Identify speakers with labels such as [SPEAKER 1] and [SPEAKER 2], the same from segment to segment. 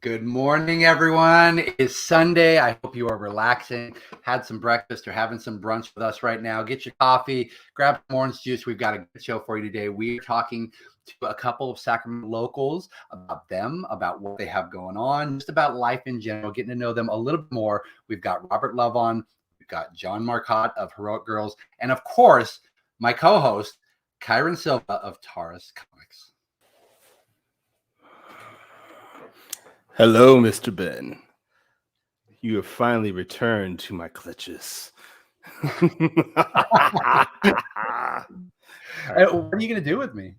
[SPEAKER 1] Good morning, everyone. It is Sunday. I hope you are relaxing, had some breakfast, or having some brunch with us right now. Get your coffee, grab some orange juice. We've got a good show for you today. We are talking to a couple of Sacramento locals about them, about what they have going on, just about life in general, getting to know them a little bit more. We've got Robert Love on. We've got John Marcotte of Heroic Girls. And of course, my co-host, Kyron Silva of Taurus Comics.
[SPEAKER 2] Hello, Mr. Ben. You have finally returned to my clutches.
[SPEAKER 1] What are you going to do with me?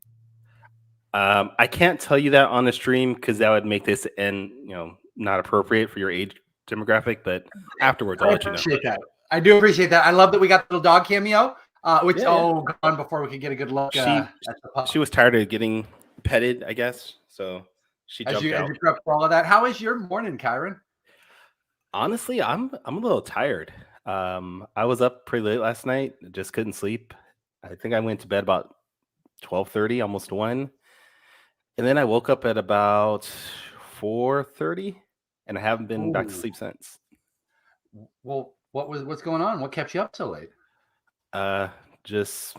[SPEAKER 2] I can't tell you that on the stream because that would make this not appropriate for your age demographic. But afterwards, I'll let you know.
[SPEAKER 1] That. I do appreciate that. I love that we got the little dog cameo. Gone before we could get a good look.
[SPEAKER 2] She was tired of getting petted, I guess. So she jumped out.
[SPEAKER 1] As you prep for all of that, how is your morning, Kyron?
[SPEAKER 2] Honestly, I'm a little tired. I was up pretty late last night. Just couldn't sleep. I think I went to bed about 12:30, almost 1. And then I woke up at about 4:30, and I haven't been back to sleep since.
[SPEAKER 1] Well, what's going on? What kept you up so late?
[SPEAKER 2] Just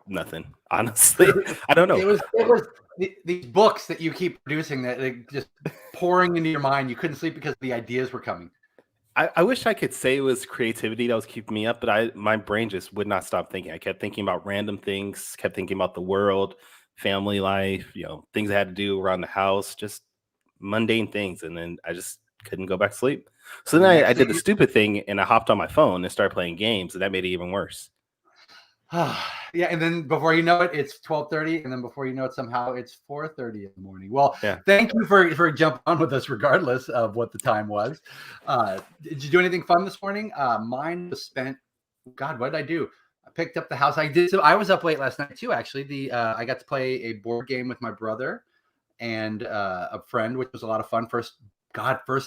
[SPEAKER 2] nothing. Honestly, I don't know.
[SPEAKER 1] It was these books that you keep producing that they just pouring into your mind. You couldn't sleep because the ideas were coming.
[SPEAKER 2] I wish I could say it was creativity that was keeping me up, but my brain just would not stop thinking. I kept thinking about random things, kept thinking about the world, family life, things I had to do around the house, just mundane things. And then I just couldn't go back to sleep. So then I did the stupid thing and I hopped on my phone and started playing games, and that made it even worse.
[SPEAKER 1] Yeah, and then before you know it, it's 12:30, and then before you know it, somehow it's 4:30 in the morning. Well, Thank you for jumping on with us, regardless of what the time was. Did you do anything fun this morning? Mine was spent. God, what did I do? I picked up the house. I was up late last night too. Actually, I got to play a board game with my brother and a friend, which was a lot of fun. First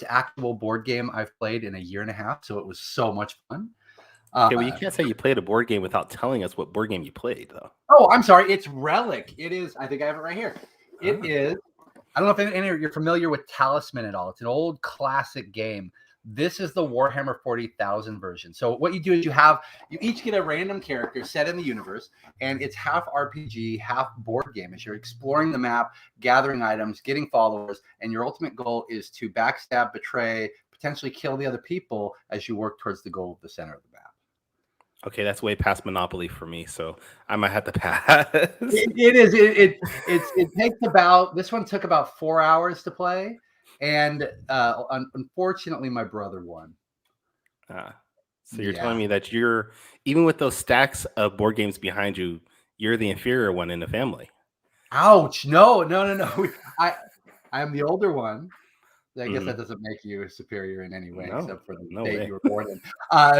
[SPEAKER 1] actual board game I've played in a year and a half, so it was so much fun.
[SPEAKER 2] Okay, well, you can't say you played a board game without telling us what board game you played, though.
[SPEAKER 1] Oh, I'm sorry. It's Relic. It is. I think I have it right here. It is. I don't know if any of you're familiar with Talisman at all. It's an old classic game. This is the Warhammer 40,000 version. So what you do is you each get a random character set in the universe, and it's half RPG, half board game. As you're exploring the map, gathering items, getting followers, and your ultimate goal is to backstab, betray, potentially kill the other people as you work towards the goal of the center of the map.
[SPEAKER 2] Okay, that's way past Monopoly for me, so I might have to pass.
[SPEAKER 1] It is. It takes about. This one took about 4 hours to play, and unfortunately, my brother won.
[SPEAKER 2] So you're telling me that you're, even with those stacks of board games behind you, you're the inferior one in the family.
[SPEAKER 1] Ouch! No. I am the older one. I guess that doesn't make you superior in any way, except for the day you were born in.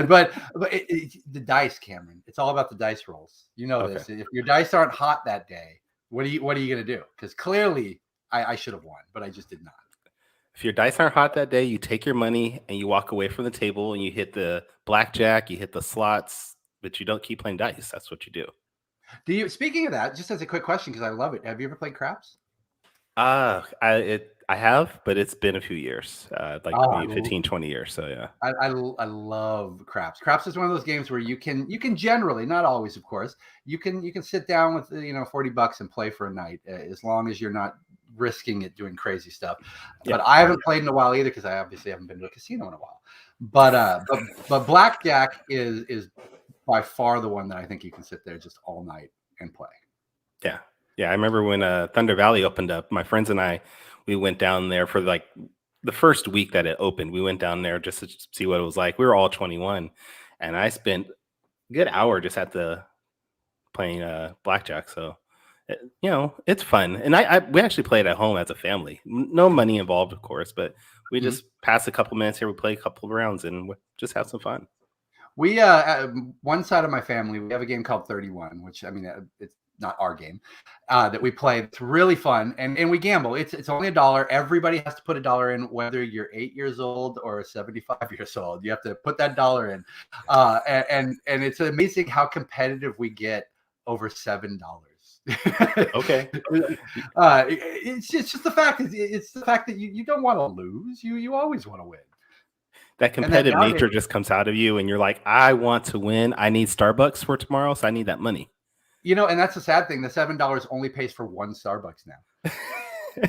[SPEAKER 1] But the dice, Cameron. It's all about the dice rolls. You know this. If your dice aren't hot that day, what are you going to do? Because clearly, I should have won, but I just did not.
[SPEAKER 2] If your dice aren't hot that day, you take your money and you walk away from the table and you hit the blackjack, you hit the slots, but you don't keep playing dice. That's what you do.
[SPEAKER 1] Speaking of that, just as a quick question, because I love it. Have you ever played craps?
[SPEAKER 2] I have, but it's been a few years, maybe 15, 20 years. So yeah,
[SPEAKER 1] I love craps. Craps is one of those games where you can generally, not always, of course, you can sit down with $40 and play for a night, as long as you're not risking it doing crazy stuff. Yeah. But I haven't played in a while either, because I obviously haven't been to a casino in a while. But blackjack is by far the one that I think you can sit there just all night and play.
[SPEAKER 2] Yeah, I remember when Thunder Valley opened up, my friends and I, we went down there for like the first week that it opened. We went down there just to see what it was like. We were all 21, and I spent a good hour just playing blackjack. So, it's fun. And we actually played at home as a family. No money involved, of course, but we just pass a couple minutes here. We play a couple of rounds and just have some fun.
[SPEAKER 1] We, one side of my family, we have a game called 31, which, it's not our game, that we play. It's really fun, and we gamble. It's only $1. Everybody has to put $1 in, whether you're 8 years old or 75 years old. You have to put that $1 in, and it's amazing how competitive we get over $7
[SPEAKER 2] Okay.
[SPEAKER 1] It's just the fact. It's the fact that you don't want to lose. You always want to win.
[SPEAKER 2] That competitive nature just comes out of you, and you're like, I want to win. I need Starbucks for tomorrow, so I need that money.
[SPEAKER 1] And that's the sad thing. The $7 only pays for one Starbucks now.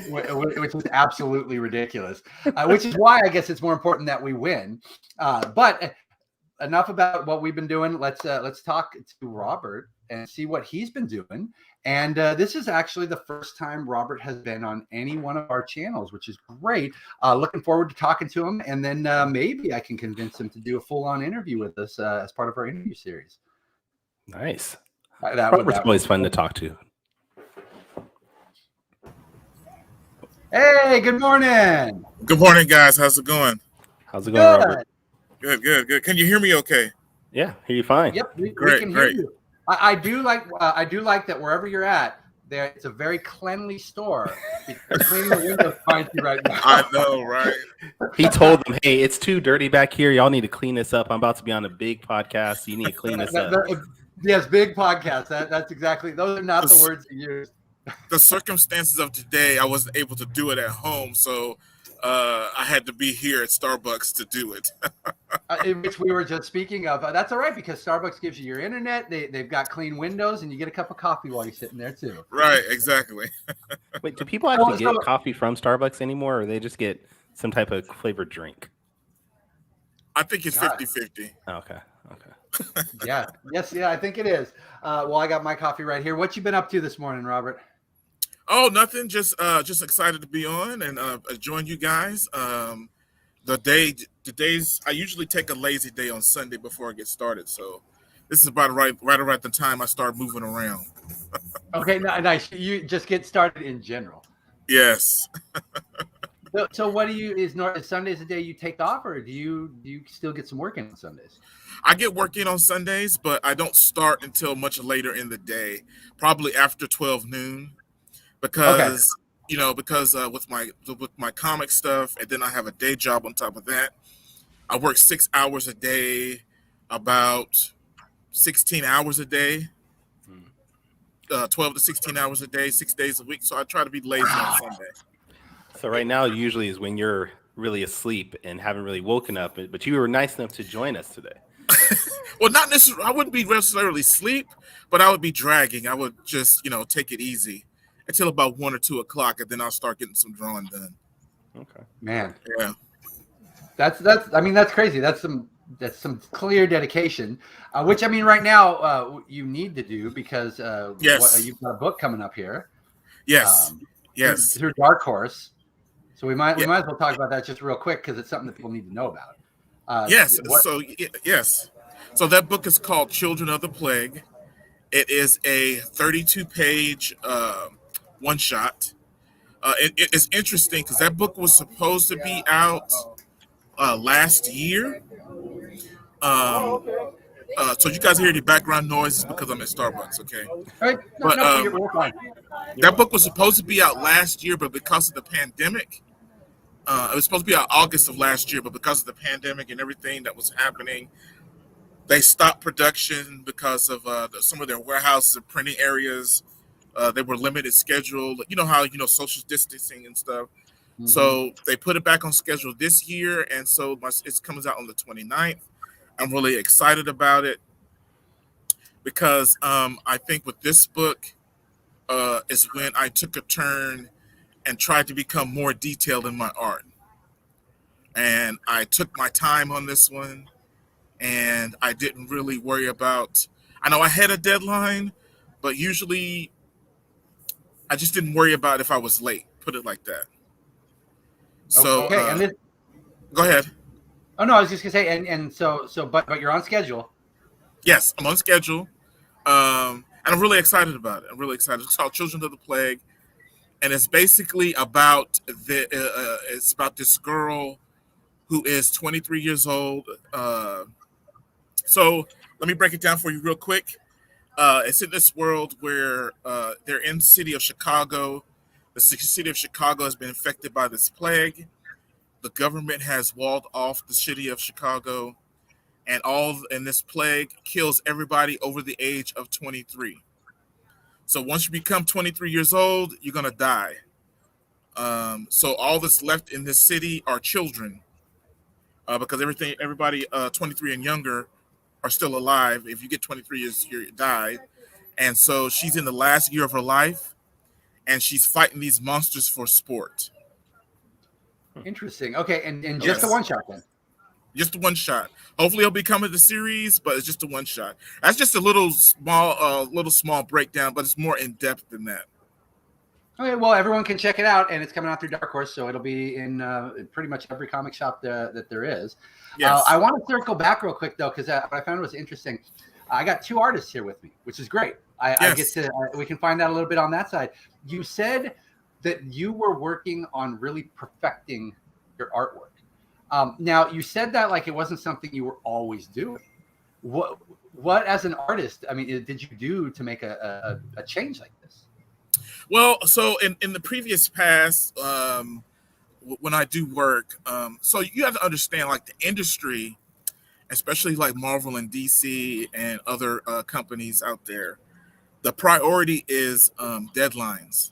[SPEAKER 1] Which is absolutely ridiculous. Which is why I guess it's more important that we win. But enough about what we've been doing. Let's talk to Robert and see what he's been doing. And this is actually the first time Robert has been on any one of our channels, which is great. Looking forward to talking to him, and then maybe I can convince him to do a full-on interview with us as part of our interview series.
[SPEAKER 2] Nice. Robert's always fun to talk to.
[SPEAKER 1] Hey, good morning.
[SPEAKER 3] Good morning, guys. How's it going?
[SPEAKER 2] How's it going, Robert?
[SPEAKER 3] Good. Can you hear me okay?
[SPEAKER 2] Yeah, hear you fine.
[SPEAKER 1] Yep, we can hear you. I do like that wherever you're at, it's a very cleanly store. Cleaning the windows finds you right now.
[SPEAKER 3] I know, right?
[SPEAKER 2] He told them, "Hey, it's too dirty back here. Y'all need to clean this up. I'm about to be on a big podcast. So you need to clean this up."
[SPEAKER 1] Yes, big podcast. That's exactly. Those are not the words he used.
[SPEAKER 3] The circumstances of today, I wasn't able to do it at home, so I had to be here at Starbucks to do it.
[SPEAKER 1] Which we were just speaking of. That's all right, because Starbucks gives you your internet. They've got clean windows, and you get a cup of coffee while you're sitting there too.
[SPEAKER 3] Right, exactly.
[SPEAKER 2] Wait, do people actually get coffee from Starbucks anymore, or they just get some type of flavored drink?
[SPEAKER 3] I think it's 50-50.
[SPEAKER 2] Okay.
[SPEAKER 1] Yeah. I think it is. Well, I got my coffee right here. What you been up to this morning, Robert?
[SPEAKER 3] Oh, nothing. Just excited to be on and join you guys. The days I usually take a lazy day on Sunday before I get started, so this is about right around the time I start moving around.
[SPEAKER 1] Okay, nice. You just get started in general.
[SPEAKER 3] Yes.
[SPEAKER 1] So what do you is Sundays the day you take off, or do you still get some work in on Sundays?
[SPEAKER 3] I get work in on Sundays, but I don't start until much later in the day, probably after 12 noon, because with my comic stuff, and then I have a day job on top of that. I work 6 hours a day, about 16 hours a day, 12 to 16 hours a day, 6 days a week. So I try to be lazy on Sunday.
[SPEAKER 2] So right now usually is when you're really asleep and haven't really woken up, but you were nice enough to join us today.
[SPEAKER 3] Well, not necessarily. I wouldn't be necessarily sleep, but I would be dragging. I would just, take it easy until about 1 or 2 o'clock, and then I'll start getting some drawing done.
[SPEAKER 1] Okay, man.
[SPEAKER 3] Yeah,
[SPEAKER 1] that's crazy. That's some clear dedication, which right now you need to do because
[SPEAKER 3] yes,
[SPEAKER 1] you've got a book coming up here.
[SPEAKER 3] Yes, yes,
[SPEAKER 1] through Dark Horse. So we might as well talk about that just real quick because it's something that people need to know about.
[SPEAKER 3] Yes. So that book is called Children of the Plague. It is a 32-page one shot. It's interesting because that book was supposed to be out last year. So you guys hear the background noises because I'm at Starbucks, okay?
[SPEAKER 1] Right.
[SPEAKER 3] But that book was supposed to be out last year, but because of the pandemic, it was supposed to be out August of last year, but because of the pandemic and everything that was happening, they stopped production because of some of their warehouses and printing areas. They were limited schedule. You know how social distancing and stuff. Mm-hmm. So they put it back on schedule this year, and so it comes out on the 29th. I'm really excited about it because I think with this book is when I took a turn and tried to become more detailed in my art. And I took my time on this one, and I didn't really worry about, I know I had a deadline, but usually I just didn't worry about if I was late, put it like that. So,
[SPEAKER 1] okay,
[SPEAKER 3] go ahead.
[SPEAKER 1] Oh, no, I was just gonna say, but you're on schedule.
[SPEAKER 3] Yes, I'm on schedule. And I'm really excited about it. I'm really excited. It's called Children of the Plague. And it's basically about this girl who is 23 years old. So let me break it down for you real quick. It's in this world where they're in the city of Chicago. The city of Chicago has been infected by this plague. The government has walled off the city of Chicago, and this plague kills everybody over the age of 23. So once you become 23 years old, you're gonna die. So all that's left in this city are children, because everybody 23 and younger are still alive. If you get 23 years, you die. And so she's in the last year of her life, and she's fighting these monsters for sport.
[SPEAKER 1] Interesting. Okay, and just
[SPEAKER 3] Yes.
[SPEAKER 1] a one shot then.
[SPEAKER 3] Just a one shot. Hopefully, it'll become the series, but it's just a one shot. That's just a little small breakdown, but it's more in depth than that.
[SPEAKER 1] Okay, well, everyone can check it out, and it's coming out through Dark Horse, so it'll be in pretty much every comic shop that there is.
[SPEAKER 3] Yes.
[SPEAKER 1] I want to circle back real quick, though, because what I found was interesting. I got two artists here with me, which is great. I get to we can find out a little bit on that side. You said that you were working on really perfecting your artwork. Now, you said that like it wasn't something you were always doing. What as an artist, I mean, did you do to make a change like this?
[SPEAKER 3] Well, so in the previous past, when I do work, so you have to understand, like, the industry, especially like Marvel and DC and other companies out there, the priority is deadlines.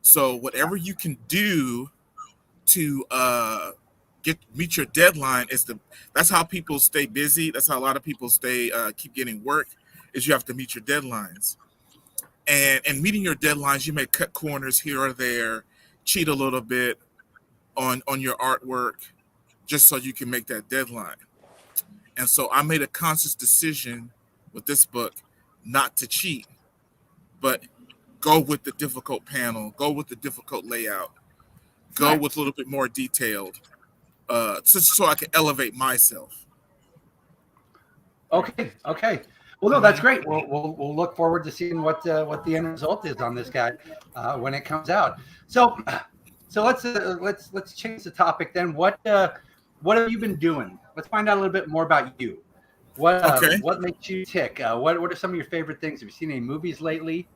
[SPEAKER 3] So whatever you can do to meet your deadline that's how people stay busy. That's how a lot of people keep getting work, is you have to meet your deadlines. And meeting your deadlines, you may cut corners here or there, cheat a little bit on your artwork, just so you can make that deadline. And so I made a conscious decision with this book not to cheat, but go with the difficult panel, go with the difficult layout, go with a little bit more detailed, so I can elevate myself.
[SPEAKER 1] Okay. Well, no, that's great. We'll look forward to seeing what the end result is on this guy when it comes out. So let's change the topic then. What have you been doing? Let's find out a little bit more about you. What makes you tick? What are some of your favorite things? Have you seen any movies lately?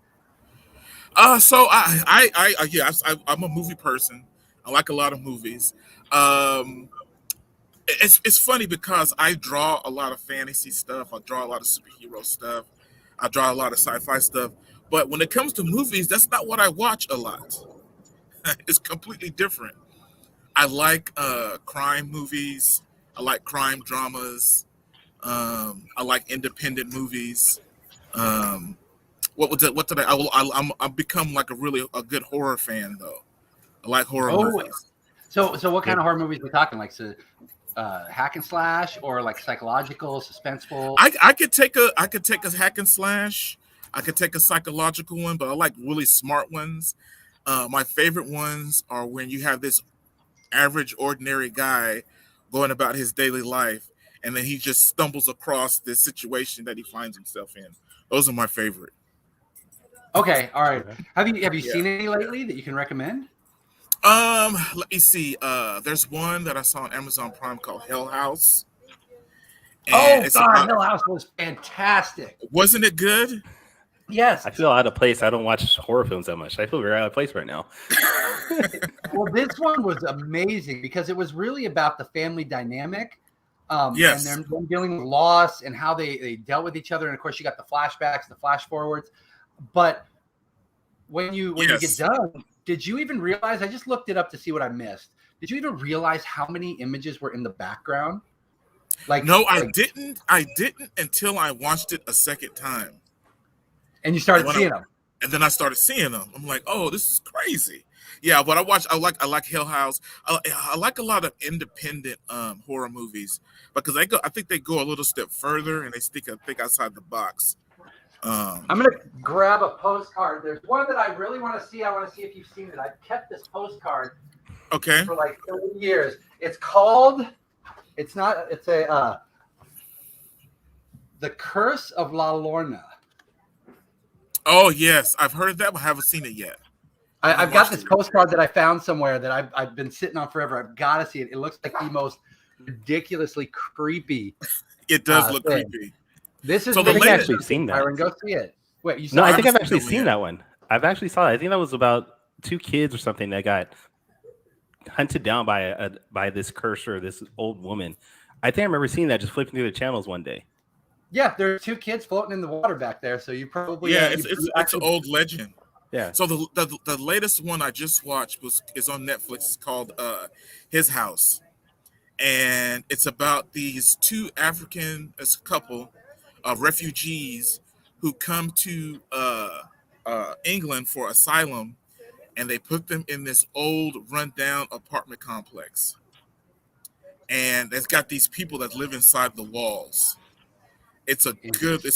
[SPEAKER 3] So I'm a movie person. I like a lot of movies. It's funny because I draw a lot of fantasy stuff. I draw a lot of superhero stuff. I draw a lot of sci-fi stuff. But when it comes to movies, that's not what I watch a lot. It's completely different. I like crime movies. I like crime dramas. I like independent movies. I've become like a good horror fan though. I like horror movies.
[SPEAKER 1] So what kind of horror movies are we talking? Like hack and slash, or like psychological, suspenseful?
[SPEAKER 3] I could take a hack and slash. I could take a psychological one, but I like really smart ones. My favorite ones are when you have this average, ordinary guy going about his daily life, and then he just stumbles across this situation that he finds himself in. Those are my favorite.
[SPEAKER 1] Okay, all right. Have you seen any lately that you can recommend?
[SPEAKER 3] Let me see. There's one that I saw on Amazon Prime called Hell House.
[SPEAKER 1] Hell House was fantastic.
[SPEAKER 3] Wasn't it good?
[SPEAKER 1] Yes.
[SPEAKER 2] I feel out of place. I don't watch horror films that much. I feel very out of place right now.
[SPEAKER 1] Well, this one was amazing because it was really about the family dynamic.
[SPEAKER 3] Yes.
[SPEAKER 1] And them dealing with loss and how they dealt with each other. And of course, you got the flashbacks, the flash forwards. But when you get done, did you even realize? I just looked it up to see what I missed. Did you even realize how many images were in the background?
[SPEAKER 3] I didn't until I watched it a second time.
[SPEAKER 1] And you started seeing them.
[SPEAKER 3] And then I started seeing them. I'm like, oh, this is crazy. Yeah, but I like Hill House. I like a lot of independent horror movies because I think they go a little step further and they think outside the box.
[SPEAKER 1] I'm gonna grab a postcard. There's one that I really want to see. I want to see if you've seen it. I've kept this postcard for like 30 years. It's called. It's The Curse of La Lorna.
[SPEAKER 3] Oh yes, I've heard of that, but I haven't seen it yet.
[SPEAKER 1] I've got this postcard that I found somewhere that I've been sitting on forever. I've got to see it. It looks like the most ridiculously creepy.
[SPEAKER 3] It does look creepy.
[SPEAKER 1] This is.
[SPEAKER 2] So I've actually seen that.
[SPEAKER 1] Byron, go see it. Wait, you saw?
[SPEAKER 2] No, I think I've actually seen that one. I've actually saw it. I think that was about two kids or something that got hunted down by this curse or this old woman. I think I remember seeing that just flipping through the channels one day.
[SPEAKER 1] Yeah, there are 2 kids floating in the water back there, so you probably
[SPEAKER 3] it's an old legend.
[SPEAKER 2] Yeah.
[SPEAKER 3] So the latest one I just watched is on Netflix. It's called His House, and it's about these 2 African as a couple of refugees who come to England for asylum, and they put them in this old rundown apartment complex, and it's got these people that live inside the walls. It's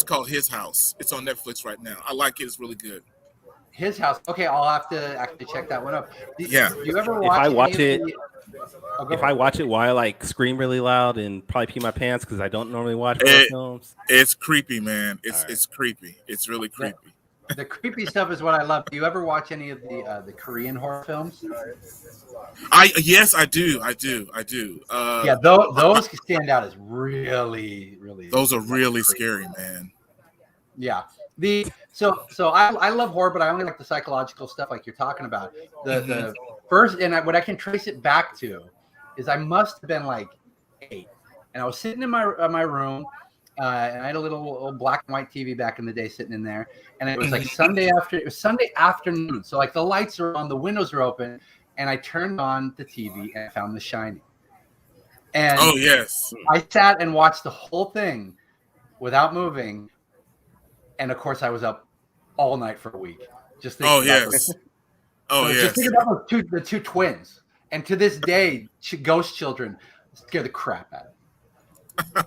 [SPEAKER 3] called His House. It's on Netflix right now. I like it. It's really good.
[SPEAKER 1] His House. Okay, I'll have to actually check that one out. Do you ever
[SPEAKER 2] If I
[SPEAKER 1] watch
[SPEAKER 2] watch it, if I watch it while I like scream really loud and probably pee my pants because I don't normally watch horror films.
[SPEAKER 3] It's creepy, man. It's creepy. It's really creepy.
[SPEAKER 1] The creepy stuff is what I love. Do you ever watch any of the Korean horror films?
[SPEAKER 3] Yes, I do.
[SPEAKER 1] Yeah, those stand out as really, really.
[SPEAKER 3] Those are really scary, man.
[SPEAKER 1] Yeah. So I love horror, but I only like the psychological stuff like you're talking about. The first, and what I can trace it back to is I must have been like 8, and I was sitting in my room, and I had a little old black and white TV back in the day sitting in there, and it was like Sunday afternoon, so like the lights are on, the windows are open, and I turned on the TV and I found The Shining. And
[SPEAKER 3] oh yes,
[SPEAKER 1] I sat and watched the whole thing without moving. And of course, I was up all night for a week. Just thinking just thinking about the 2 twins. And to this day, ghost children scare the crap out of me.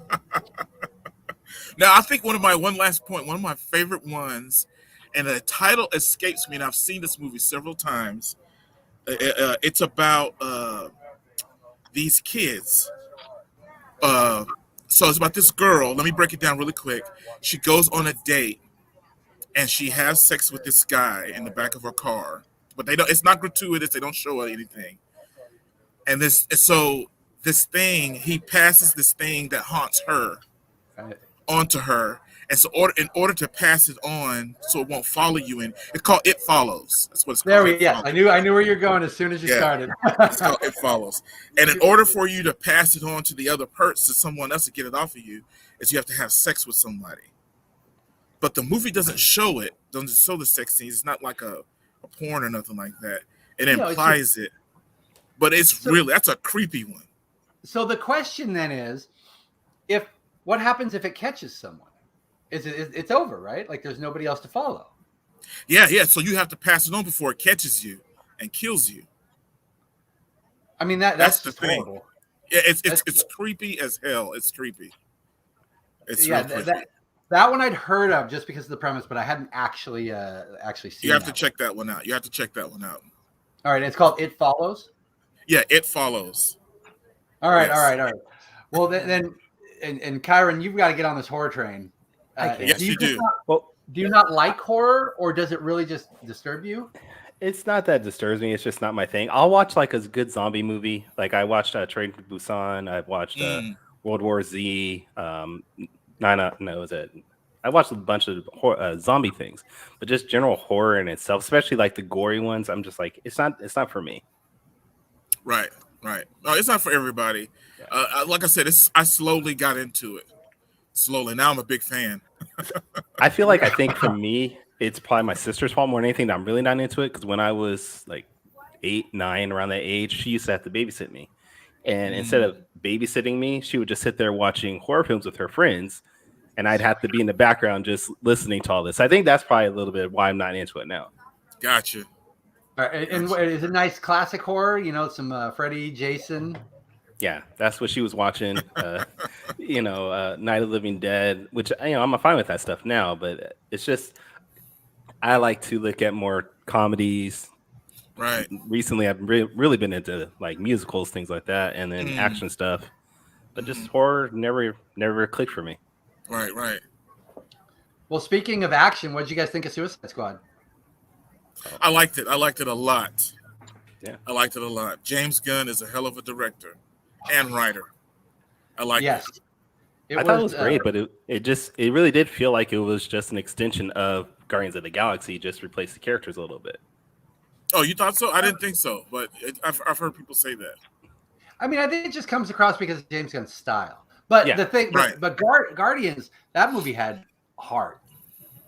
[SPEAKER 3] Now, I think one of my favorite ones, and the title escapes me, and I've seen this movie several times. It's about these kids. So it's about this girl. Let me break it down really quick. She goes on a date, and she has sex with this guy in the back of her car. But it's not gratuitous. They don't show her anything. And he passes this thing that haunts her onto her. And so in order to pass it on so it won't follow you, it's called It Follows. That's what it's called.
[SPEAKER 1] Yes, I knew where you're going as soon as you started.
[SPEAKER 3] It's called It Follows. And in order for you to pass it on to the other person, to someone else to get it off of you, is you have to have sex with somebody. But the movie doesn't show it. Doesn't show the sex scenes. It's not like a porn or nothing like that. It implies it. But that's a creepy one.
[SPEAKER 1] So the question then is, what happens if it catches someone? It's over, right? Like there's nobody else to follow.
[SPEAKER 3] Yeah. So you have to pass it on before it catches you and kills you.
[SPEAKER 1] I mean that's the thing. Horrible.
[SPEAKER 3] Yeah, it's creepy as hell. It's creepy. It's real creepy.
[SPEAKER 1] That one I'd heard of just because of the premise, but I hadn't actually seen.
[SPEAKER 3] You have to check that one out.
[SPEAKER 1] All right, it's called It Follows.
[SPEAKER 3] Yeah, It Follows.
[SPEAKER 1] All right. Well, then, and Kyron, you've got to get on this horror train.
[SPEAKER 3] Yes, you do.
[SPEAKER 1] Do you not like horror, or does it really just disturb you?
[SPEAKER 2] It's not that disturbs me. It's just not my thing. I'll watch like a good zombie movie. Like I watched Train to Busan. I've watched World War Z. I watched a bunch of zombie things, but just general horror in itself, especially like the gory ones. I'm just like, it's not for me.
[SPEAKER 3] Right. No, it's not for everybody. Yeah. Like I said, I slowly got into it. Now I'm a big fan.
[SPEAKER 2] I think for me, it's probably my sister's fault more than anything that I'm really not into it. Because when I was like 8, 9, around that age, she used to have to babysit me. And instead of babysitting me, she would just sit there watching horror films with her friends. And I'd have to be in the background just listening to all this. I think that's probably a little bit why I'm not into it now.
[SPEAKER 3] Gotcha.
[SPEAKER 1] All right, and is it nice classic horror? Some Freddy, Jason.
[SPEAKER 2] Yeah, that's what she was watching. Night of the Living Dead, which I'm fine with that stuff now. But it's just I like to look at more comedies.
[SPEAKER 3] Right.
[SPEAKER 2] Recently, I've really been into like musicals, things like that, and then action stuff. But just horror never clicked for me.
[SPEAKER 3] Right.
[SPEAKER 1] Well, speaking of action, what did you guys think of Suicide Squad?
[SPEAKER 3] I liked it a lot.
[SPEAKER 2] Yeah.
[SPEAKER 3] I liked it a lot. James Gunn is a hell of a director and writer. I like it.
[SPEAKER 2] I thought it was great, but it really did feel like it was just an extension of Guardians of the Galaxy, just replaced the characters a little bit.
[SPEAKER 3] Oh, you thought so? I didn't think so, but I've heard people say that.
[SPEAKER 1] I mean, I think it just comes across because of James Gunn's style. But
[SPEAKER 2] Yeah.
[SPEAKER 1] the thing,
[SPEAKER 3] Right.
[SPEAKER 1] but Guardians, that movie had heart.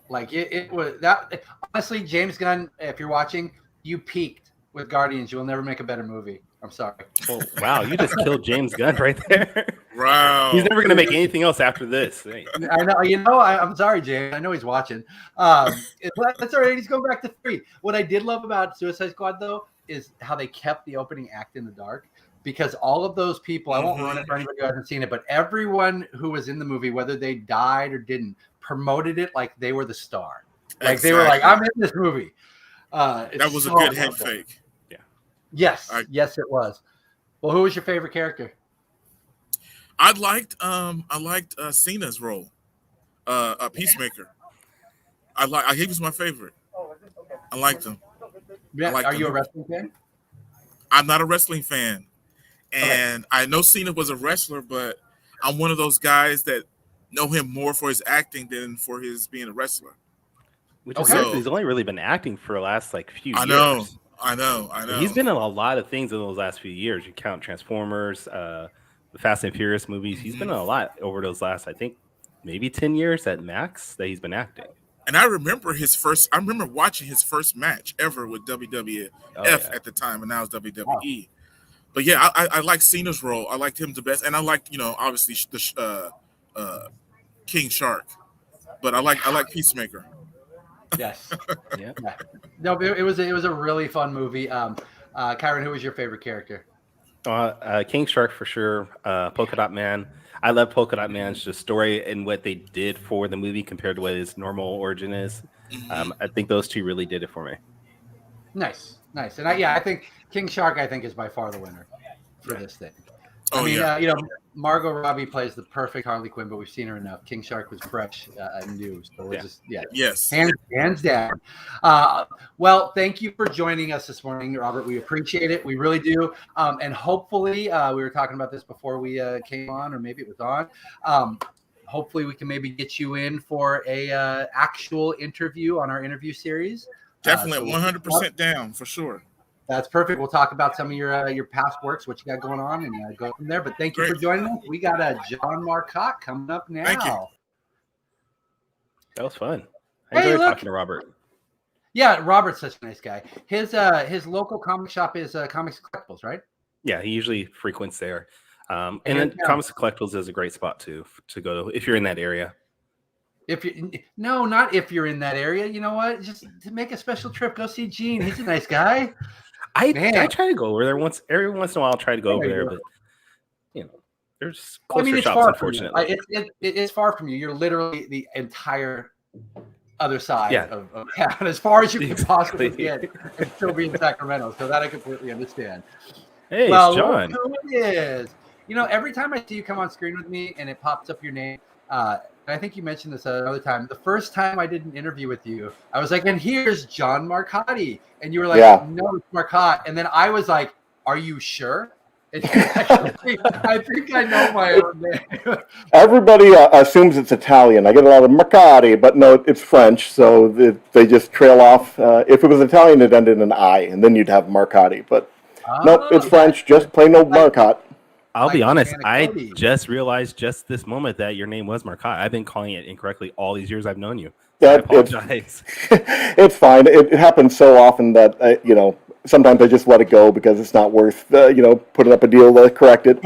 [SPEAKER 1] Like it was that. Honestly, James Gunn, if you're watching, you peaked with Guardians. You will never make a better movie. I'm sorry.
[SPEAKER 2] Well, wow, you just killed James Gunn right there.
[SPEAKER 3] Wow.
[SPEAKER 2] He's never going to make anything else after this. Hey.
[SPEAKER 1] I know. I'm sorry, James. I know he's watching. That's all right. He's going back to 3. What I did love about Suicide Squad, though, is how they kept the opening act in the dark. Because all of those people, I won't ruin it for anybody who hasn't seen it, but everyone who was in the movie, whether they died or didn't, promoted it like they were the star. Like they were like, I'm in this movie.
[SPEAKER 3] That was a good head fake.
[SPEAKER 2] Yeah.
[SPEAKER 1] Yes. Yes, it was. Well, who was your favorite character?
[SPEAKER 3] I liked Cena's role, Peacemaker. He was my favorite. I liked him.
[SPEAKER 1] Yeah. Are you a wrestling fan?
[SPEAKER 3] I'm not a wrestling fan. And I know Cena was a wrestler, but I'm one of those guys that know him more for his acting than for his being a wrestler.
[SPEAKER 2] Which is weird. He's only really been acting for the last few years.
[SPEAKER 3] I know.
[SPEAKER 2] He's been in a lot of things in those last few years. You count Transformers, the Fast and Furious movies. He's been in a lot over those last, I think, maybe 10 years at max that he's been acting.
[SPEAKER 3] And I remember watching his first match ever with WWF at the time, and now it's WWE. Wow. But yeah, I like Cena's role. I liked him the best, and I liked, obviously the King Shark. But I like Peacemaker.
[SPEAKER 1] Yes. Yeah. No, it was a really fun movie. Kyron, who was your favorite character?
[SPEAKER 2] King Shark for sure. Polka Dot Man. I love Polka Dot Man's just story and what they did for the movie compared to what his normal origin is. I think those two really did it for me. Nice.
[SPEAKER 1] And I think King Shark, is by far the winner for this thing. Margot Robbie plays the perfect Harley Quinn, but we've seen her enough. King Shark was fresh and new, so we're
[SPEAKER 3] yes,
[SPEAKER 1] hands down. Well, thank you for joining us this morning, Robert. We appreciate it. We really do. And hopefully, we were talking about this before we came on, or maybe it was on. Hopefully, we can maybe get you in for a actual interview on our interview series.
[SPEAKER 3] Definitely, 100% down for sure.
[SPEAKER 1] That's perfect. We'll talk about some of your past works, what you got going on, and go from there. But thank you for joining us. We got John Marcotte coming up now.
[SPEAKER 3] Thank you.
[SPEAKER 2] That was fun. I enjoyed talking to Robert.
[SPEAKER 1] Yeah, Robert's such a nice guy. His local comic shop is Comics Collectibles, right?
[SPEAKER 2] Yeah, he usually frequents there. And then Comics Collectibles is a great spot to go to if you're in that area.
[SPEAKER 1] Not if you're in that area. You know what? Just to make a special trip, go see Gene. He's a nice guy.
[SPEAKER 2] I try to go over there every once in a while. I'll try to go over there, but there's closer shops, unfortunately.
[SPEAKER 1] It's far from you. You're literally the entire other side of town, as far as you can possibly get, and still be in Sacramento. So that I completely understand.
[SPEAKER 2] Hey, it's John.
[SPEAKER 1] Who it is? Every time I see you come on screen with me and it pops up your name, I think you mentioned this another time. The first time I did an interview with you, I was like, and here's John Marcotte. And you were like, no, it's Marcotte. And then I was like, are you sure? And I think I know my own name.
[SPEAKER 4] Everybody assumes it's Italian. I get a lot of Marcotte, but no, it's French. So they just trail off. If it was Italian, it ended in an I, and then you'd have Marcotte. But nope, it's French. Just plain old Marcotte.
[SPEAKER 2] I'll be honest, I just realized just this moment that your name was Marcotte. I've been calling it incorrectly all these years I've known you. So I apologize.
[SPEAKER 4] It's fine. It happens so often that, sometimes I just let it go because it's not worth, putting up a deal to correct it.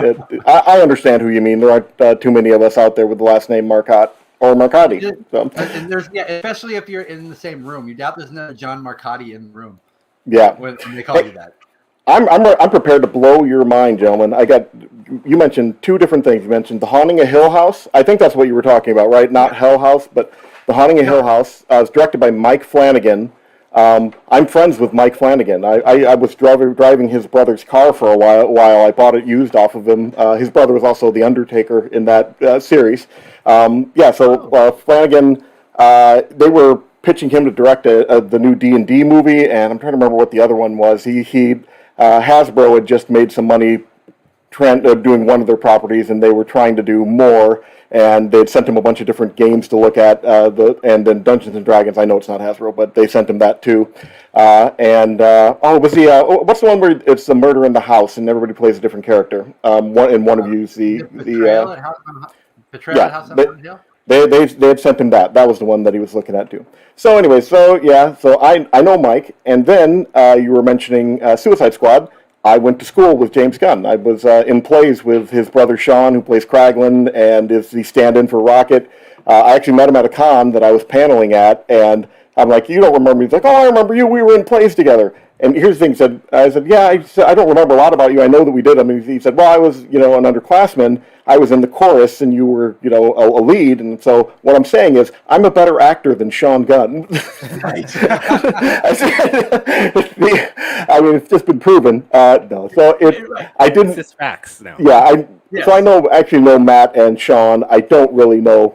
[SPEAKER 4] I understand who you mean. There aren't too many of us out there with the last name Marcotte or Marcotte. So.
[SPEAKER 1] And there's, especially if you're in the same room. You doubt there's another John Marcotte in the room.
[SPEAKER 4] Yeah.
[SPEAKER 1] When they call you that.
[SPEAKER 4] I'm prepared to blow your mind, gentlemen. You mentioned two different things. You mentioned The Haunting of Hill House. I think that's what you were talking about, right? Not Hell House, but The Haunting of Hill House. It's directed by Mike Flanagan. I'm friends with Mike Flanagan. I was driving his brother's car for a while. I bought it used off of him. His brother was also the Undertaker in that series. Flanagan, they were pitching him to direct the new D&D movie, and I'm trying to remember what the other one was. Hasbro had just made some money doing one of their properties, and they were trying to do more. And they'd sent him a bunch of different games to look at, and then Dungeons and Dragons. I know it's not Hasbro, but they sent him that too. What's the one where it's the murder in the house and everybody plays a different character? One of you's
[SPEAKER 1] Betrayal at House on Haunted Hill?
[SPEAKER 4] They had sent him that. That was the one that he was looking at too. So anyway, so I know Mike, and then you were mentioning Suicide Squad. I went to school with James Gunn. I was in plays with his brother Sean, who plays Kraglin and is the stand-in for Rocket. I actually met him at a con that I was paneling at, and I'm like, "You don't remember me?" He's like, "Oh, I remember you. We were in plays together." And here's the thing: I said, "Yeah, I don't remember a lot about you. I know that we did." I mean, he said, "Well, I was, an underclassman. I was in the chorus, and you were, a lead." And so what I'm saying is, I'm a better actor than Sean Gunn. I mean, it's just been proven. No, so I didn't.
[SPEAKER 2] It's just facts now.
[SPEAKER 4] Yeah, So I know Matt and Sean. I don't really know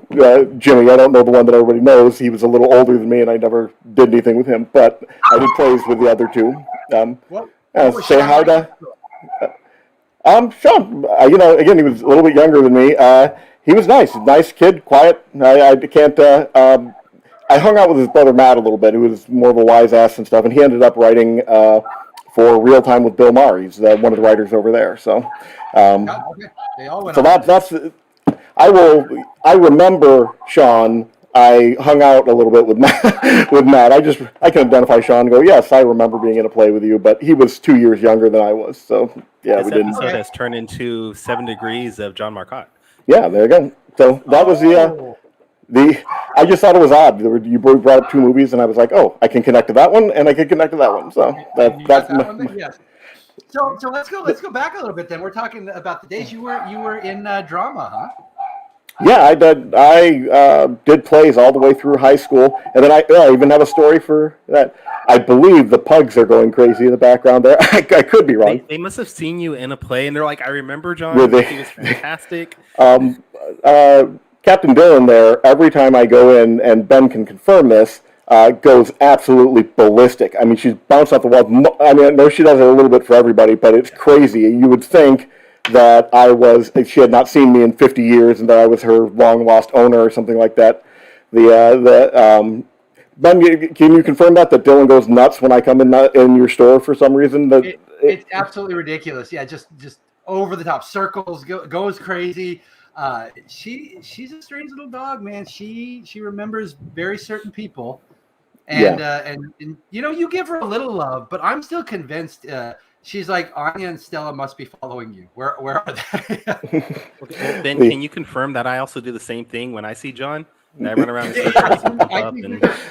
[SPEAKER 4] Jimmy. I don't know the one that everybody knows. He was a little older than me, and I never did anything with him. But I did plays with the other two. Say hi to. Sean, again, he was a little bit younger than me. He was nice kid, quiet. I can't. I hung out with his brother Matt a little bit, who was more of a wise ass and stuff, and he ended up writing for Real Time with Bill Maher. He's one of the writers over there. So,
[SPEAKER 1] they all went. So
[SPEAKER 4] that's. I remember Sean. I hung out a little bit with Matt. I can identify Sean and go, yes, I remember being in a play with you, but he was 2 years younger than I was. So yeah,
[SPEAKER 2] this episode has turned into 7 Degrees of John Marcotte.
[SPEAKER 4] Yeah, there you go. So that was I just thought it was odd. You brought up two movies, and I was like, oh, I can connect to that one, and I can connect to that one. So that's
[SPEAKER 1] yes. So let's go back a little bit. Then we're talking about the days you were in drama, huh?
[SPEAKER 4] Yeah, I did. I did plays all the way through high school, and then I even have a story for that. I believe the pugs are going crazy in the background there. I could be wrong.
[SPEAKER 2] They must have seen you in a play, and they're like, "I remember John. He was fantastic."
[SPEAKER 4] Captain Dillon there. Every time I go in, and Ben can confirm this, goes absolutely ballistic. I mean, she's bounced off the wall. I mean, I know she does it a little bit for everybody, but it's crazy. You would think that she had not seen me in 50 years and that I was her long lost owner or something like that. Ben, can you confirm that Dylan goes nuts when I come in your store for some reason?
[SPEAKER 1] It's absolutely ridiculous. Yeah, just over the top, circles, goes crazy. She's a strange little dog, man. She remembers very certain people, and you give her a little love, but I'm still convinced. She's like, Anya and Stella must be following you. Where are they?
[SPEAKER 2] Okay, Ben, can you confirm that I also do the same thing when I see John? I run around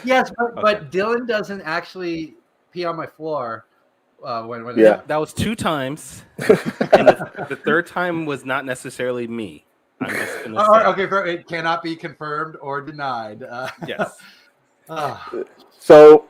[SPEAKER 1] Yes, but Dylan doesn't actually pee on my floor.
[SPEAKER 2] That was 2 times, and the third time was not necessarily me. I'm just gonna say.
[SPEAKER 1] Okay, it cannot be confirmed or denied.
[SPEAKER 2] Yes.
[SPEAKER 4] So,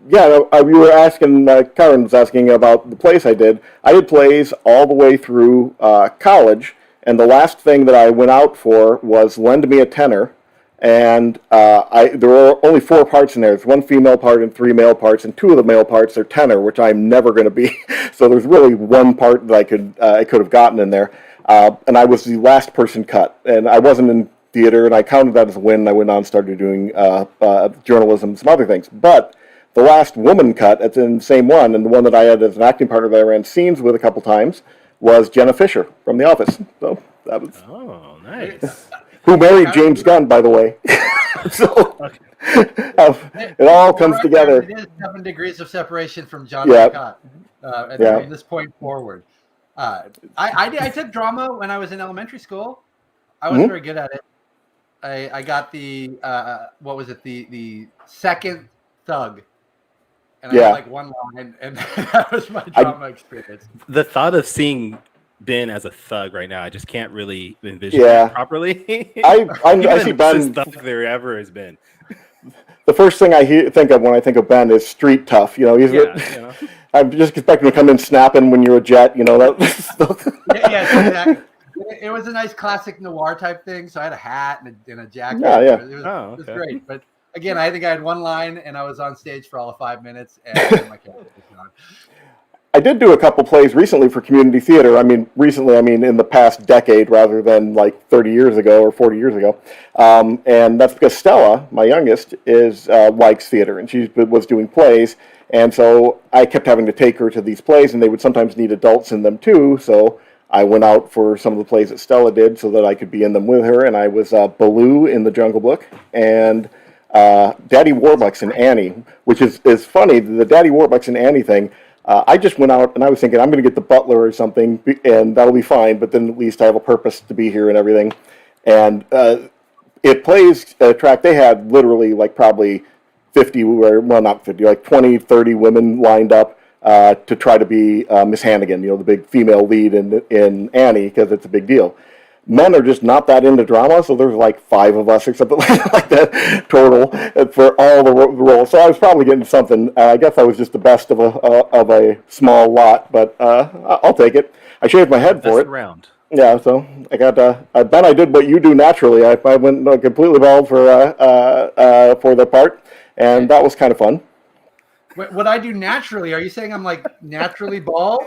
[SPEAKER 4] you were asking, Karen was asking about the plays I did. I did plays all the way through college, and the last thing that I went out for was Lend Me a Tenor, and there were only 4 parts in there. There's 1 female part and 3 male parts, and 2 of the male parts are tenor, which I'm never going to be. So there's really 1 part that I could have gotten in there, and I was the last person cut, and I wasn't in theater, and I counted that as a win, and I went on and started doing journalism and some other things. But the last woman cut, it's in the same one, and the one that I had as an acting partner that I ran scenes with a couple times was Jenna Fisher from The Office. So that was...
[SPEAKER 2] Oh, nice.
[SPEAKER 4] Who married James Gunn, by the way. So it all comes together.
[SPEAKER 1] It is 7 degrees of separation from John Marcotte from this point forward. I took drama when I was in elementary school. I wasn't very good at it. I got the the second thug, and I had like 1 line, and that was my drama experience.
[SPEAKER 2] The thought of seeing Ben as a thug right now, I just can't really envision it properly.
[SPEAKER 4] I see Ben
[SPEAKER 2] thug there ever has been.
[SPEAKER 4] The first thing I think of when I think of Ben is street tough. I'm just expecting to come in snapping when you're a jet.
[SPEAKER 1] Exactly. It was a nice classic noir type thing. So I had a hat and a jacket. It was great. But again, I think I had 1 line and I was on stage for all of 5 minutes and my character was gone.
[SPEAKER 4] I did do a couple plays recently for community theater. I mean, recently, I mean in the past decade rather than like 30 years ago or 40 years ago. And that's because Stella, my youngest, likes theater, and she was doing plays. And so I kept having to take her to these plays, and they would sometimes need adults in them too. So I went out for some of the plays that Stella did so that I could be in them with her. And I was Baloo in The Jungle Book and Daddy Warbucks and Annie, which is funny. The Daddy Warbucks and Annie thing, I just went out and I was thinking I'm going to get the butler or something, and that'll be fine. But then at least I have a purpose to be here and everything. And it plays a track. They had literally like probably 50, well, not 50, like 20, 30 women lined up to try to be Miss Hannigan, the big female lead in Annie, because it's a big deal. Men are just not that into drama, so there's like 5 of us or something like that total for all the roles. So I was probably getting something. I guess I was just the best of a small lot, but I'll take it. I shaved my head for it.
[SPEAKER 2] Round.
[SPEAKER 4] Yeah, so I got. I did what you do naturally. I went completely bald for the part, and that was kind of fun.
[SPEAKER 1] What I do naturally? Are you saying I'm like naturally bald?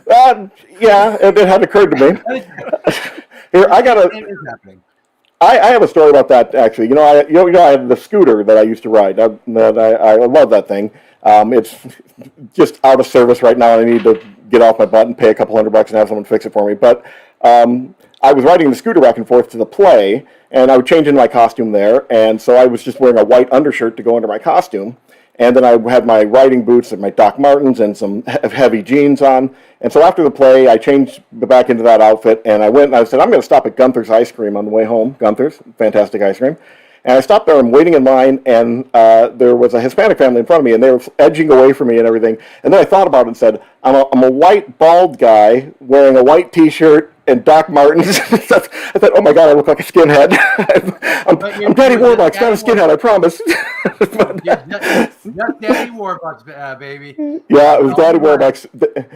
[SPEAKER 4] Yeah, it had occurred to me. Here, I have a story about that actually. I have the scooter that I used to ride. I love that thing. It's just out of service right now. I need to get off my butt and pay a couple $100 and have someone fix it for me. But I was riding the scooter back and forth to the play, and I would change into my costume there. And so I was just wearing a white undershirt to go under my costume. And then I had my riding boots and my Doc Martens and some heavy jeans on. And so after the play, I changed back into that outfit, and I went and I said, I'm going to stop at Gunther's Ice Cream on the way home. Gunther's, fantastic ice cream. And I stopped there and waiting in line, and there was a Hispanic family in front of me, and they were edging away from me and everything. And then I thought about it and said, I'm a white, bald guy wearing a white T-shirt and Doc Martens. I thought, oh my God, I look like a skinhead. I'm Daddy Warbucks, not a skinhead, I promise.
[SPEAKER 1] Just Daddy Warbucks, baby.
[SPEAKER 4] Yeah, it was Daddy Warbucks.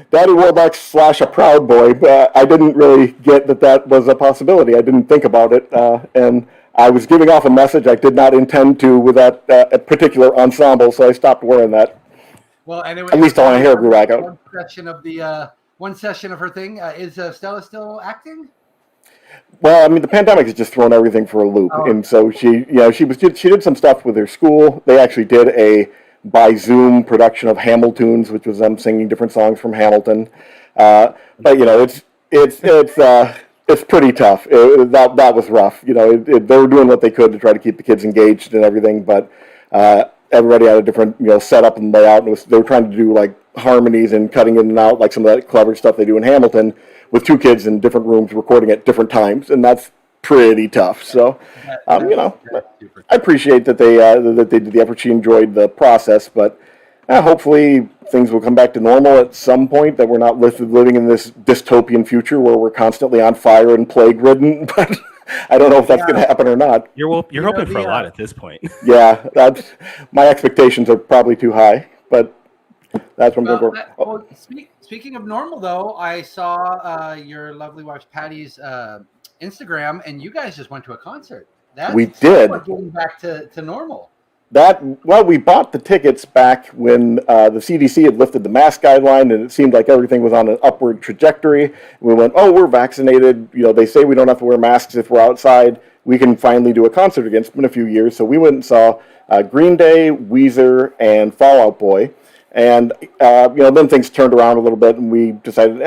[SPEAKER 4] Daddy Warbucks / a Proud Boy. But I didn't really get that was a possibility. I didn't think about it, and I was giving off a message I did not intend to with that particular ensemble, so I stopped wearing that.
[SPEAKER 1] Well, and
[SPEAKER 4] at least all my hair grew back out.
[SPEAKER 1] One session of her thing. Is Stella still acting?
[SPEAKER 4] Well, I mean, the pandemic has just thrown everything for a loop, and so she did some stuff with her school. They actually did a by Zoom production of Hamiltunes, which was them singing different songs from Hamilton. But it's pretty tough. That was rough. They were doing what they could to try to keep the kids engaged and everything, but everybody had a different setup and layout, and they were trying to do like harmonies and cutting in and out like some of that clever stuff they do in Hamilton with 2 kids in different rooms recording at different times, and that's pretty tough. So I appreciate that they did the effort. She enjoyed the process, but hopefully things will come back to normal at some point, that we're not living in this dystopian future where we're constantly on fire and plague ridden. But I don't know if that's going to happen or not.
[SPEAKER 2] You're hoping for a lot at this point.
[SPEAKER 4] Yeah, my expectations are probably too high, but that's what I'm going to go.
[SPEAKER 1] Speaking of normal, though, I saw your lovely wife Patty's Instagram, and you guys just went to a concert.
[SPEAKER 4] We did.
[SPEAKER 1] Getting back to normal.
[SPEAKER 4] We bought the tickets back when the CDC had lifted the mask guideline, and it seemed like everything was on an upward trajectory. We went, we're vaccinated. They say we don't have to wear masks if we're outside. We can finally do a concert again. It's been a few years. So we went and saw Green Day, Weezer, and Fall Out Boy. And, then things turned around a little bit, and we decided,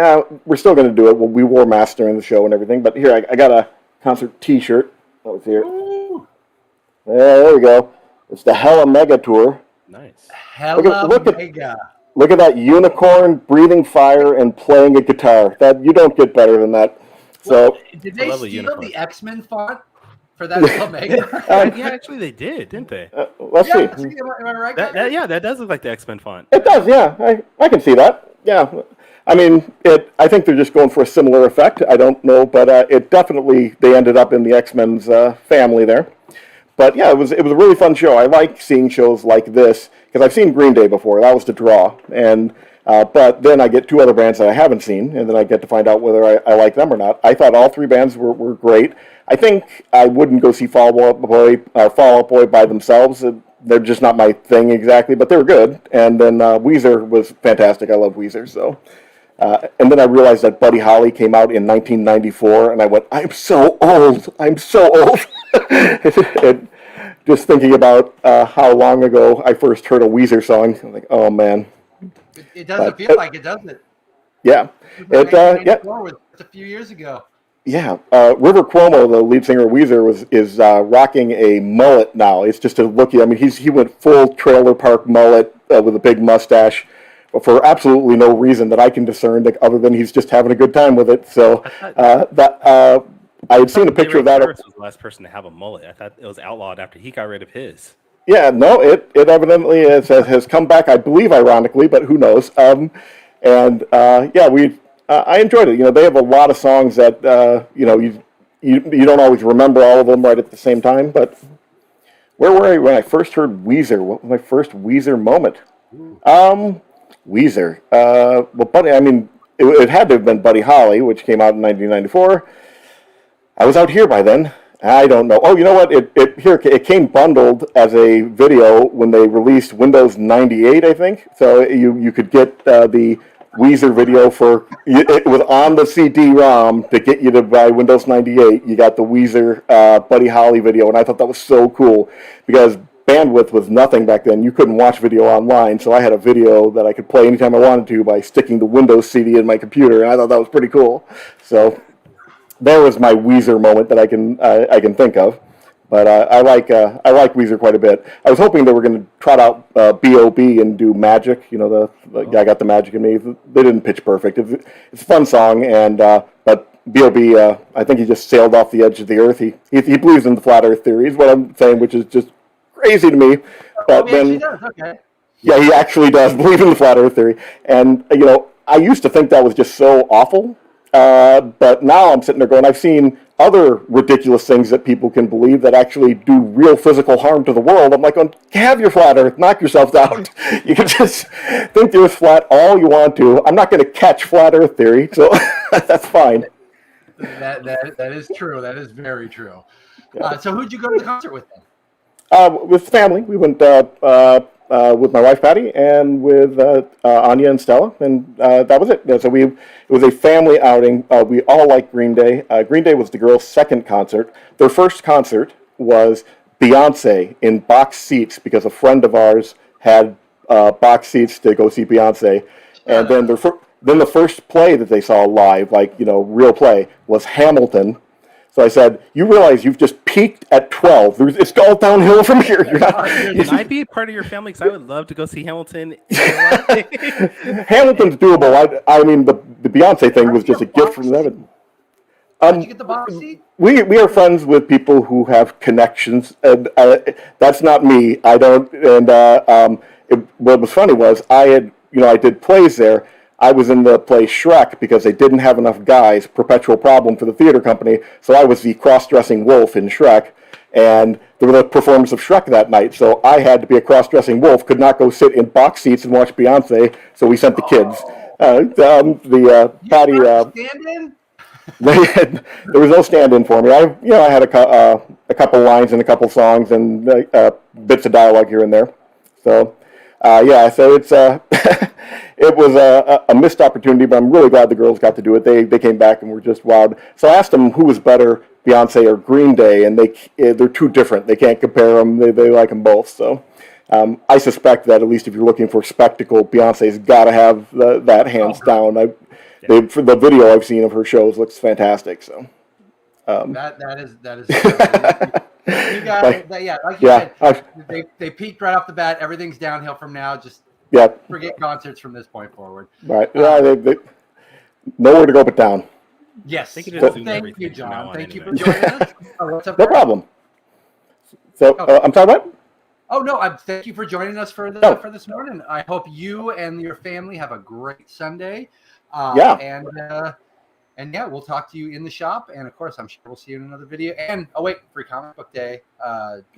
[SPEAKER 4] we're still going to do it. Well, we wore masks during the show and everything. But here, I got a concert T-shirt. That was here. There we go. It's the Hella Mega Tour.
[SPEAKER 2] Nice.
[SPEAKER 1] Mega.
[SPEAKER 4] Look at that unicorn breathing fire and playing a guitar. That you don't get better than that. So
[SPEAKER 1] did they steal the X-Men font for that Hella Mega?
[SPEAKER 2] Yeah, actually they did, didn't they?
[SPEAKER 4] Let's see.
[SPEAKER 1] Am I right?
[SPEAKER 2] That does look like the X-Men font.
[SPEAKER 4] It does, yeah. I can see that. Yeah. I mean, I think they're just going for a similar effect. I don't know, but it definitely, they ended up in the X-Men's family there. But yeah, it was a really fun show. I like seeing shows like this because I've seen Green Day before. That was the draw, and but then I get 2 other bands that I haven't seen, and then I get to find out whether I like them or not. I thought all 3 bands were great. I think I wouldn't go see Fall Out Boy by themselves. they're just not my thing exactly, but they were good. And then Weezer was fantastic. I love Weezer. So, and then I realized that Buddy Holly came out in 1994, and I went, I'm so old. I'm so old. And just thinking about how long ago I first heard a Weezer song, I'm like, oh man.
[SPEAKER 1] It doesn't feel like it, does it?
[SPEAKER 4] Yeah.
[SPEAKER 1] It was just a few years ago.
[SPEAKER 4] Yeah, River Cuomo, the lead singer of Weezer, is rocking a mullet now. It's just a look. I mean, he went full trailer park mullet with a big mustache for absolutely no reason that I can discern, other than he's just having a good time with it. So I had seen a picture of that.
[SPEAKER 2] Was the last person to have a mullet. I thought it was outlawed after he got rid of his.
[SPEAKER 4] Yeah, no, it evidently has come back. I believe, ironically, but who knows? I enjoyed it. You know, they have a lot of songs that you don't always remember all of them right at the same time. But where were I when I first heard Weezer? What was my first Weezer moment? Weezer. It had to have been Buddy Holly, which came out in 1994. I was out here by then. I don't know. Oh, you know what? It came bundled as a video when they released Windows 98, I think. So you could get the Weezer video it was on the CD-ROM to get you to buy Windows 98. You got the Weezer Buddy Holly video, and I thought that was so cool because bandwidth was nothing back then. You couldn't watch video online, so I had a video that I could play anytime I wanted to by sticking the Windows CD in my computer, and I thought that was pretty cool. So there was my Weezer moment that I can think of. But I like Weezer quite a bit. I was hoping they were going to trot out B.O.B. and do Magic. You know, the guy got the magic in me. They didn't pitch perfect. It's a fun song, but B.O.B. I think he just sailed off the edge of the earth. He believes in the flat Earth theory, is what I'm saying, which is just crazy to me. But then, does. Okay. Yeah, he actually does believe in the flat Earth theory. And I used to think that was just so awful. But now I'm sitting there going, I've seen other ridiculous things that people can believe that actually do real physical harm to the world. I'm like, have your flat Earth, knock yourselves out. You can just think the Earth's flat all you want to. I'm not going to catch flat Earth theory, so that's fine.
[SPEAKER 1] That is true. That is very true. Yeah. So who'd you go to the concert with then?
[SPEAKER 4] With family. We went with my wife Patty and with Anya and Stella, and that was it. So it was a family outing. We all liked Green Day. Green Day was the girls' second concert. Their first concert was Beyonce in box seats because a friend of ours had box seats to go see Beyonce, and then the first play that they saw live, real play, was Hamilton. So I said, you realize you've just peaked at 12. It's all downhill from here.
[SPEAKER 2] Can I be part of your family? Because I would love to go see Hamilton.
[SPEAKER 4] Hamilton's doable. I mean, the Beyonce thing was just a gift from them.
[SPEAKER 1] Did you get the box seat?
[SPEAKER 4] We are friends with people who have connections, and that's not me. I don't. And what was funny was I did plays there. I was in the play Shrek because they didn't have enough guys, perpetual problem for the theater company, so I was the cross-dressing wolf in Shrek, and there was a performance of Shrek that night, so I had to be a cross-dressing wolf, could not go sit in box seats and watch Beyonce, so we sent the kids. Patty...
[SPEAKER 1] stand-in?
[SPEAKER 4] There was no stand-in for me. I had a couple lines and a couple songs and bits of dialogue here and there, so... so it's it was a missed opportunity, but I'm really glad the girls got to do it. They came back and were just wowed. So I asked them who was better, Beyonce or Green Day, and they're too different. They can't compare them. They like them both. So I suspect that at least if you're looking for spectacle, Beyonce's got to have that hands down. For the video I've seen of her shows looks fantastic. So
[SPEAKER 1] that is. You got it. Like you said, they peaked right off the bat. Everything's downhill from now. Just forget concerts from this point forward.
[SPEAKER 4] Right. They nowhere to go but down.
[SPEAKER 1] Yes. Thank you, John. Thank you for joining us. What's up,
[SPEAKER 4] no problem. So I'm sorry, what?
[SPEAKER 1] Oh no! Thank you for joining us for this morning. I hope you and your family have a great Sunday. And we'll talk to you in the shop. And of course, I'm sure we'll see you in another video. And Free Comic Book Day,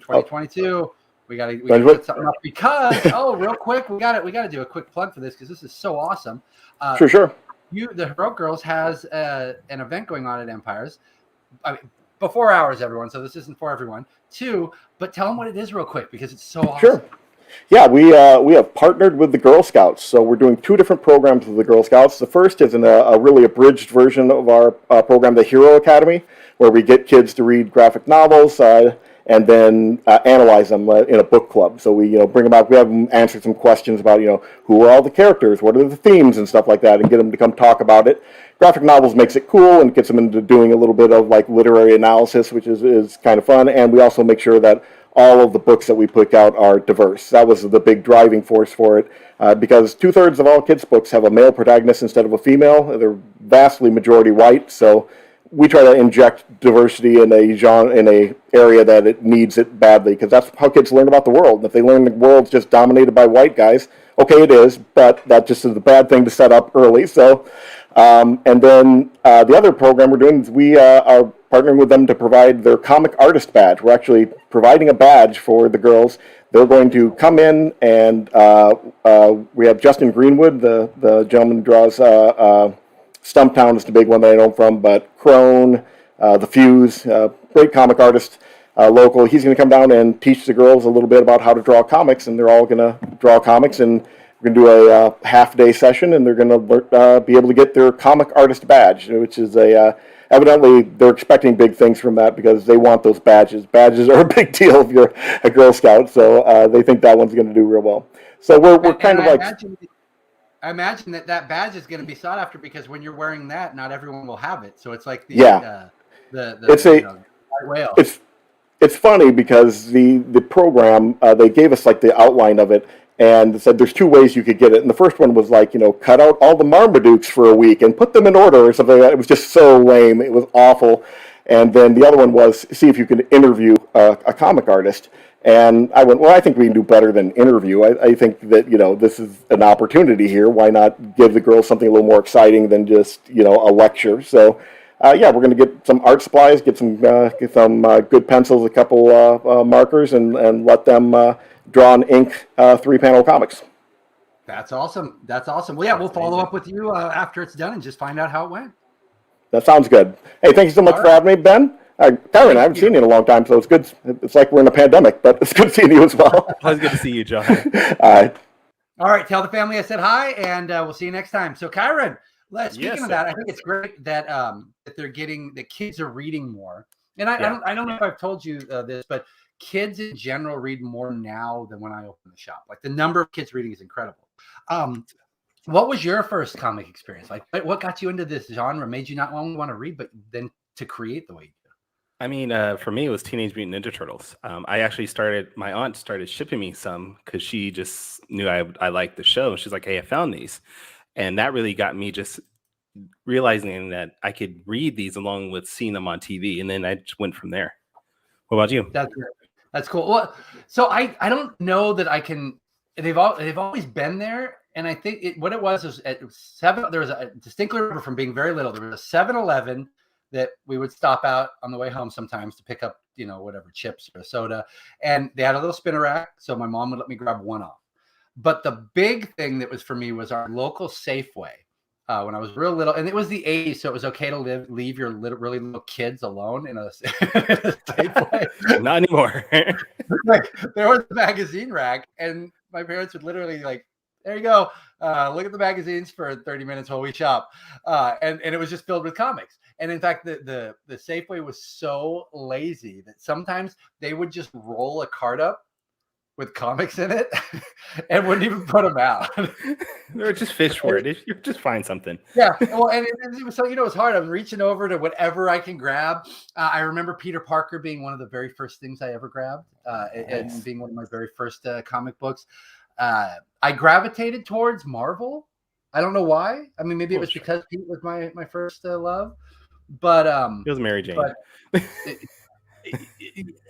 [SPEAKER 1] 2022. We gotta put something up because real quick, we gotta do a quick plug for this because this is so awesome.
[SPEAKER 4] Sure.
[SPEAKER 1] The Heroic Girls has an event going on at Empires. before hours, everyone. So this isn't for everyone. 2, but tell them what it is real quick because it's so awesome.
[SPEAKER 4] Sure. Yeah, we have partnered with the Girl Scouts, so we're doing 2 different programs with the Girl Scouts. The first is a really abridged version of our program, the Hero Academy, where we get kids to read graphic novels and then analyze them in a book club. So we bring them out, we have them answer some questions about who are all the characters, what are the themes and stuff like that, and get them to come talk about it. Graphic novels makes it cool and gets them into doing a little bit of like literary analysis, which is kind of fun. And we also make sure that all of the books that we put out are diverse. That was the big driving force for it, because 2/3 of all kids' books have a male protagonist instead of a female. They're vastly majority white, so we try to inject diversity in a genre, in a area that it needs it badly, because that's how kids learn about the world. And if they learn the world's just dominated by white guys, okay, it is, but that just is a bad thing to set up early. So, and then the other program we're doing is we are partnering with them to provide their comic artist badge. We're actually providing a badge for the girls. They're going to come in and we have Justin Greenwood, the gentleman who draws Stumptown is the big one that I know from, but Crone, The Fuse, great comic artist, local. He's going to come down and teach the girls a little bit about how to draw comics, and they're all going to draw comics, and we're going to do a half-day session, and they're going to be able to get their comic artist badge, which is evidently they're expecting big things from that because they want those badges. Badges are a big deal if you're a Girl Scout, so they think that one's going to do real well. So we're kind of like...
[SPEAKER 1] I imagine that badge is going to be sought after because when you're wearing that, not everyone will have it. So it's like
[SPEAKER 4] it's funny because the program they gave us like the outline of it and said there's 2 ways you could get it. And the first one was like cut out all the Marmadukes for a week and put them in order or something like that. It was just so lame. It was awful. And then the other one was see if you could interview a comic artist. And I went, well, I think we can do better than interview. I think that, this is an opportunity here. Why not give the girls something a little more exciting than just, a lecture? So, we're going to get some art supplies, get some good pencils, a couple markers, and let them draw and ink 3-panel comics.
[SPEAKER 1] That's awesome. That's awesome. Well, yeah, we'll follow up with you after it's done and just find out how it went.
[SPEAKER 4] That sounds good. Hey, thank you so much for having me, Ben. Karen, I haven't seen you in a long time, so it's good. It's like we're in a pandemic, but it's good seeing you as well.
[SPEAKER 2] Always good to see you, John.
[SPEAKER 1] All right. Tell the family I said hi, and we'll see you next time. So, Kyron, speaking of that, I think it's great that they're getting the kids are reading more. And I don't know if I've told you this, but kids in general read more now than when I opened the shop. Like the number of kids reading is incredible. What was your first comic experience? Like, what got you into this genre? Made you not only want to read, but then to create the way you do?
[SPEAKER 2] I mean, for me, it was Teenage Mutant Ninja Turtles. I actually my aunt started shipping me some because she just knew I liked the show. She's like, hey, I found these. And that really got me just realizing that I could read these along with seeing them on TV. And then I just went from there. What about you?
[SPEAKER 1] That's cool. Well, so I don't know that I can, they've always been there. And I think what it was at 7, there was a distinctly remember from being very little, there was a 7-Eleven that we would stop out on the way home sometimes to pick up, whatever, chips or soda. And they had a little spinner rack. So my mom would let me grab one off. But the big thing that was for me was our local Safeway when I was real little. And it was the 80s. So it was okay to leave your really little kids alone in a Safeway.
[SPEAKER 2] Not anymore.
[SPEAKER 1] Like, there was the magazine rack. And my parents would literally like, there you go. Look at the magazines for 30 minutes while we shop. And it was just filled with comics. And in fact, the Safeway was so lazy that sometimes they would just roll a cart up with comics in it and wouldn't even put them out.
[SPEAKER 2] They were just fish for it. You just find something.
[SPEAKER 1] Yeah. Well, and it was so, it was hard. I'm reaching over to whatever I can grab. I remember Peter Parker being one of the very first things I ever grabbed and being one of my very first comic books. I gravitated towards Marvel. I don't know why. I mean, maybe it was because Pete was my first love. But
[SPEAKER 2] it was Mary Jane.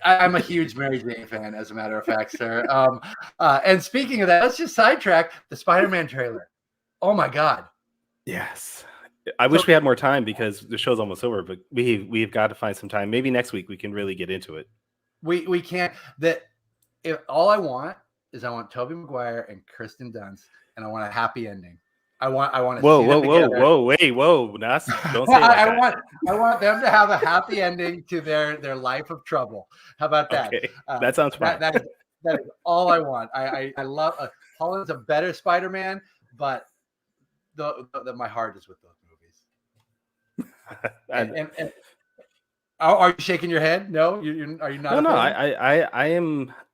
[SPEAKER 1] I'm a huge Mary Jane fan, as a matter of fact, sir. And speaking of that, let's just sidetrack the Spider-Man trailer. Oh my God!
[SPEAKER 2] Yes, I wish we had more time because the show's almost over. But we've got to find some time. Maybe next week we can really get into it.
[SPEAKER 1] We can't. All I want is I want Tobey Maguire and Kirsten Dunst, and I want a happy ending. I want to
[SPEAKER 2] Whoa,
[SPEAKER 1] see them together.
[SPEAKER 2] Don't say that.
[SPEAKER 1] I want them to have a happy ending to their life of trouble. How about that?
[SPEAKER 2] Okay, that sounds fine.
[SPEAKER 1] That is all I want. I love Holland's a better Spider-Man, but my heart is with those movies. And are you shaking your head? No, are you not?
[SPEAKER 2] No.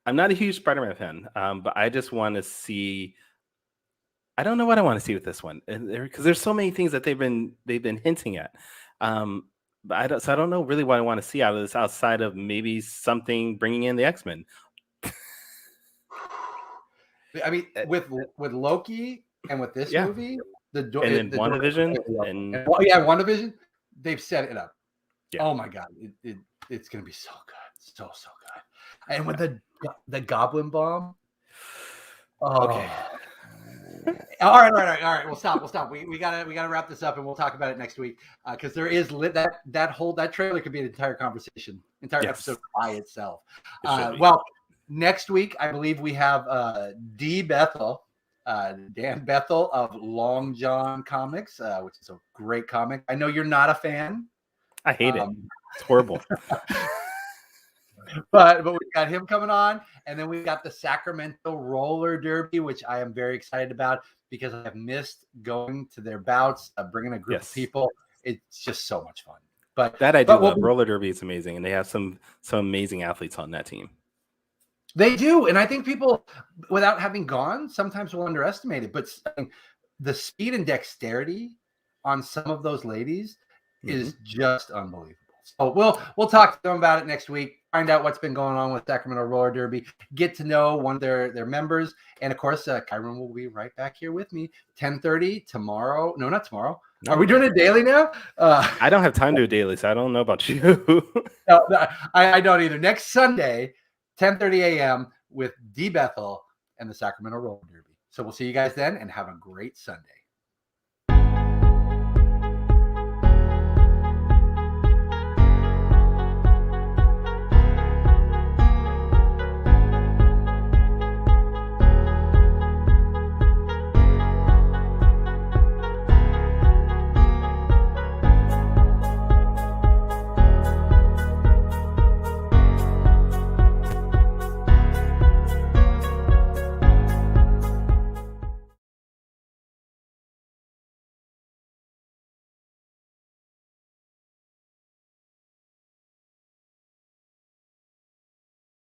[SPEAKER 2] I'm not a huge Spider-Man fan, but I just want to see. I don't know what I want to see with this one, because there's so many things that they've been hinting at. But I don't know really what I want to see out of this outside of maybe something bringing in the X-Men.
[SPEAKER 1] I mean, with Loki and with this movie,
[SPEAKER 2] WandaVision and
[SPEAKER 1] WandaVision, they've set it up.
[SPEAKER 2] Yeah.
[SPEAKER 1] Oh my God, it's gonna be so good, so good. And with the Goblin Bomb. Oh. Okay. All right. We'll stop. We gotta wrap this up, and we'll talk about it next week, because there is that trailer could be an entire conversation, episode by itself. Well, next week I believe we have Dan Bethel of Long John Comics, which is a great comic. I know you're not a fan.
[SPEAKER 2] I hate it. It's horrible.
[SPEAKER 1] But we got him coming on, and then we got the Sacramento Roller Derby, which I am very excited about because I have missed going to their bouts, bringing a group of people. It's just so much fun. But
[SPEAKER 2] that I do love. Roller Derby is amazing, and they have some amazing athletes on that team.
[SPEAKER 1] They do, and I think people, without having gone, sometimes will underestimate it. But the speed and dexterity on some of those ladies is just unbelievable. So we'll talk to them about it next week. Find out what's been going on with Sacramento Roller Derby. Get to know one of their members, and of course, Kyron will be right back here with me 10:30 tomorrow. No, not tomorrow. No. Are we doing it daily now?
[SPEAKER 2] I don't have time to do daily, so I don't know about you.
[SPEAKER 1] No, I don't either. Next Sunday, 10:30 a.m. with D. Bethel and the Sacramento Roller Derby. So we'll see you guys then, and have a great Sunday.